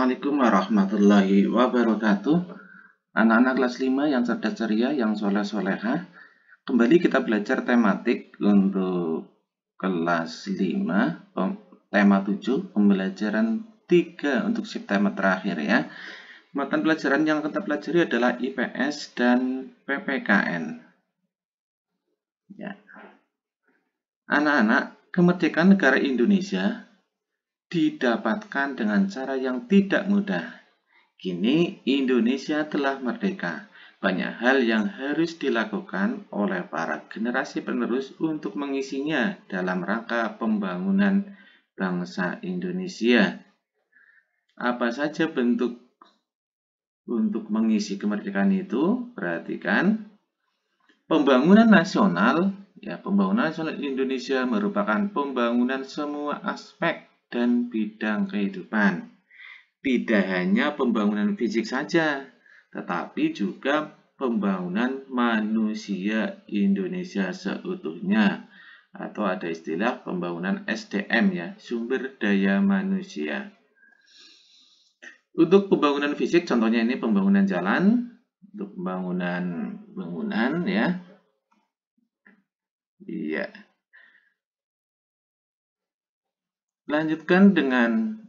Assalamualaikum warahmatullahi wabarakatuh. Anak-anak kelas 5 yang cerdas ceria, yang soleh-soleha. Kembali kita belajar tematik untuk kelas 5, tema 7, pembelajaran 3 untuk subtema terakhir ya. Mata pelajaran yang kita pelajari adalah IPS dan PPKN. Ya. Anak-anak, kemerdekaan negara Indonesia didapatkan dengan cara yang tidak mudah. Kini Indonesia telah merdeka. Banyak hal yang harus dilakukan oleh para generasi penerus untuk mengisinya dalam rangka pembangunan bangsa Indonesia. Apa saja bentuk untuk mengisi kemerdekaan itu? Perhatikan. Pembangunan nasional, pembangunan nasional Indonesia merupakan pembangunan semua aspek dan bidang kehidupan. Tidak hanya pembangunan fisik saja, tetapi juga pembangunan manusia Indonesia seutuhnya. Atau ada istilah pembangunan SDM sumber daya manusia. Untuk pembangunan fisik, contohnya ini pembangunan jalan, untuk pembangunan bangunan Iya. Lanjutkan dengan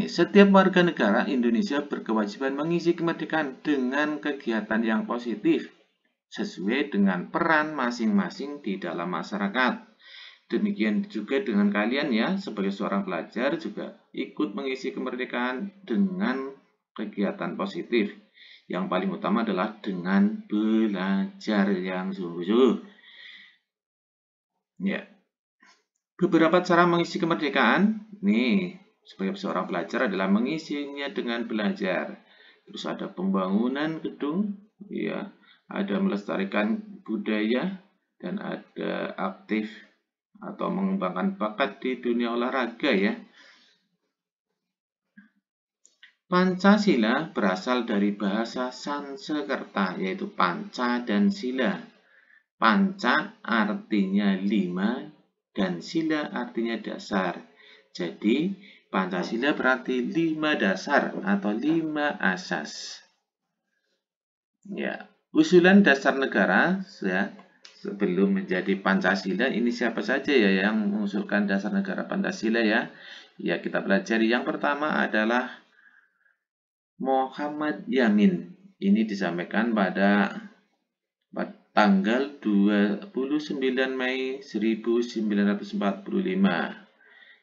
setiap warga negara Indonesia berkewajiban mengisi kemerdekaan dengan kegiatan yang positif sesuai dengan peran masing-masing di dalam masyarakat. Demikian juga dengan kalian sebagai seorang pelajar juga ikut mengisi kemerdekaan dengan kegiatan positif. Yang paling utama adalah dengan belajar yang sungguh-sungguh. Beberapa cara mengisi kemerdekaan. Sebagai seorang pelajar adalah mengisinya dengan belajar. Terus ada pembangunan gedung, ada melestarikan budaya, dan ada aktif atau mengembangkan bakat di dunia olahraga Pancasila berasal dari bahasa Sanskerta, yaitu panca dan sila. Panca artinya 5 dan sila artinya dasar. Jadi, Pancasila berarti 5 dasar atau 5 asas. Usulan dasar negara sebelum menjadi Pancasila, ini siapa saja yang mengusulkan dasar negara Pancasila kita pelajari. Yang pertama adalah Muhammad Yamin. Ini disampaikan pada tanggal 29 Mei 1945.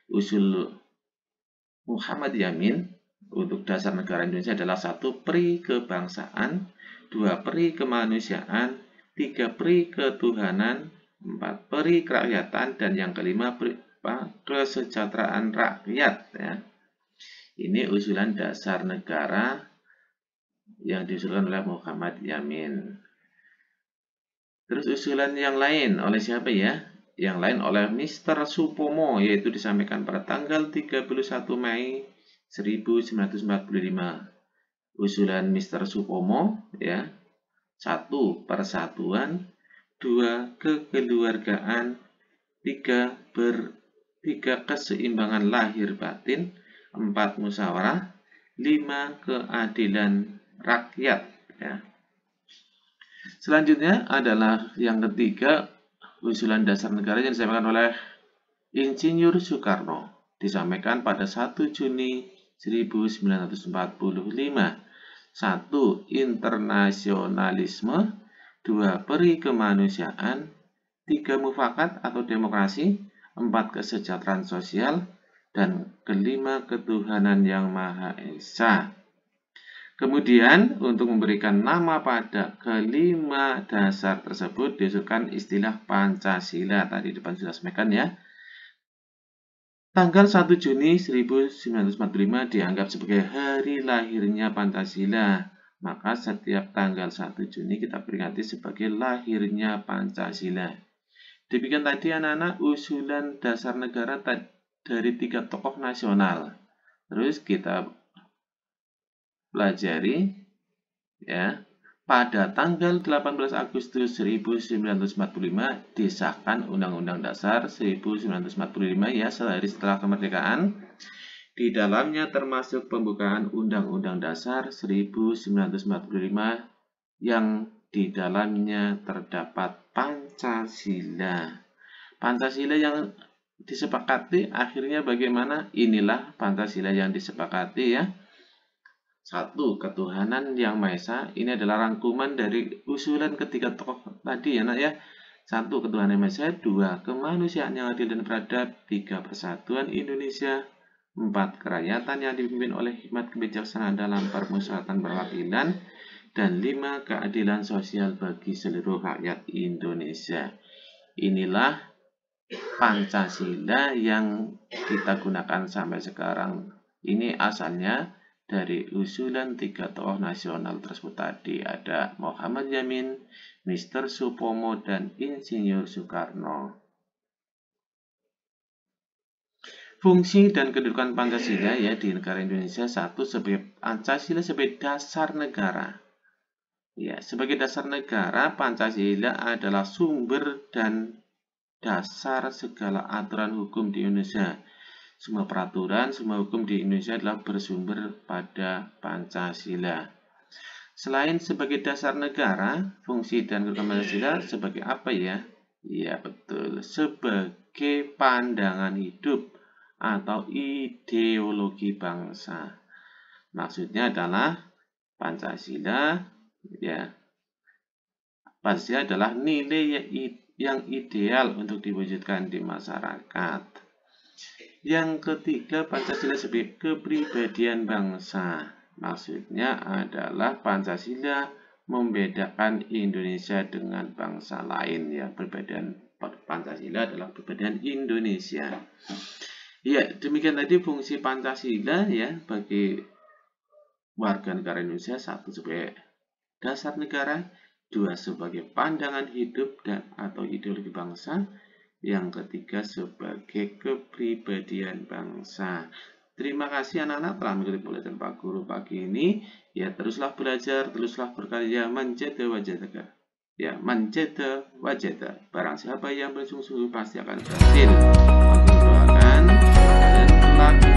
Usul Muhammad Yamin untuk dasar negara Indonesia adalah 1. Peri kebangsaan, 2. Peri kemanusiaan, 3. Peri ketuhanan, 4. Peri kerakyatan, dan yang kelima kesejahteraan rakyat Ini usulan dasar negara yang diusulkan oleh Muhammad Yamin. Terus usulan yang lain oleh siapa Yang lain oleh Mr. Supomo, yaitu disampaikan pada tanggal 31 Mei 1945. Usulan Mr. Supomo 1. Persatuan, 2. Kekeluargaan, 3. Keseimbangan lahir batin, 4. Musyawarah, 5. Keadilan rakyat Selanjutnya adalah yang ketiga, usulan dasar negara yang disampaikan oleh Insinyur Soekarno, disampaikan pada 1 Juni 1945. 1. Internasionalisme, 2. Peri kemanusiaan, 3. Mufakat atau demokrasi, 4. Kesejahteraan sosial, dan kelima ketuhanan yang Maha Esa. Kemudian, untuk memberikan nama pada kelima dasar tersebut, diusulkan istilah Pancasila. Tadi depan sudah sampaikan Tanggal 1 Juni 1945 dianggap sebagai hari lahirnya Pancasila. Maka setiap tanggal 1 Juni kita peringati sebagai lahirnya Pancasila. Demikian tadi anak-anak usulan dasar negara dari 3 tokoh nasional. Terus kita pelajari pada tanggal 18 Agustus 1945 disahkan Undang-Undang Dasar 1945 sehari setelah kemerdekaan. Di dalamnya termasuk pembukaan Undang-Undang Dasar 1945 yang di dalamnya terdapat Pancasila. Pancasila yang disepakati akhirnya bagaimana? Inilah Pancasila yang disepakati ya. 1. Ketuhanan yang Maha Esa. Ini adalah rangkuman dari usulan ketiga tokoh tadi ya nak ya. 1. Ketuhanan yang Maha Esa. 2. Kemanusiaan yang adil dan beradab. 3. Persatuan Indonesia. 4. Kerakyatan yang dipimpin oleh hikmat kebijaksanaan dalam permusyawaratan perwakilan. Dan 5. Keadilan sosial bagi seluruh rakyat Indonesia. Inilah Pancasila yang kita gunakan sampai sekarang. Ini asalnya dari usulan 3 tokoh nasional tersebut tadi. Ada Muhammad Yamin, Mr. Supomo, dan Insinyur Soekarno. Fungsi dan kedudukan Pancasila ya di negara Indonesia. 1. Sebagai Pancasila sebagai dasar negara. Ya, sebagai dasar negara, Pancasila adalah sumber dan dasar segala aturan hukum di Indonesia. Semua peraturan, semua hukum di Indonesia adalah bersumber pada Pancasila. Selain sebagai dasar negara, fungsi dan kedudukan Pancasila sebagai apa ya? Ya betul, sebagai pandangan hidup atau ideologi bangsa. Maksudnya adalah Pancasila ya. Pancasila adalah nilai yang ideal untuk diwujudkan di masyarakat. Yang ketiga, Pancasila sebagai kepribadian bangsa. Maksudnya adalah Pancasila membedakan Indonesia dengan bangsa lain ya. Perbedaan Pancasila adalah perbedaan Indonesia. Ya, demikian tadi fungsi Pancasila ya bagi warga negara Indonesia. 1. Sebagai dasar negara. 2. Sebagai pandangan hidup dan atau ideologi bangsa. Yang ketiga sebagai kepribadian bangsa. Terima kasih anak-anak telah mengikuti pelajaran Pak Guru pagi ini. Ya, teruslah belajar, teruslah berkarya, menjadi wajada. Ya, menjadi wajada. Barang siapa yang bersungguh-sungguh pasti akan berhasil. Aku doakan dan kelak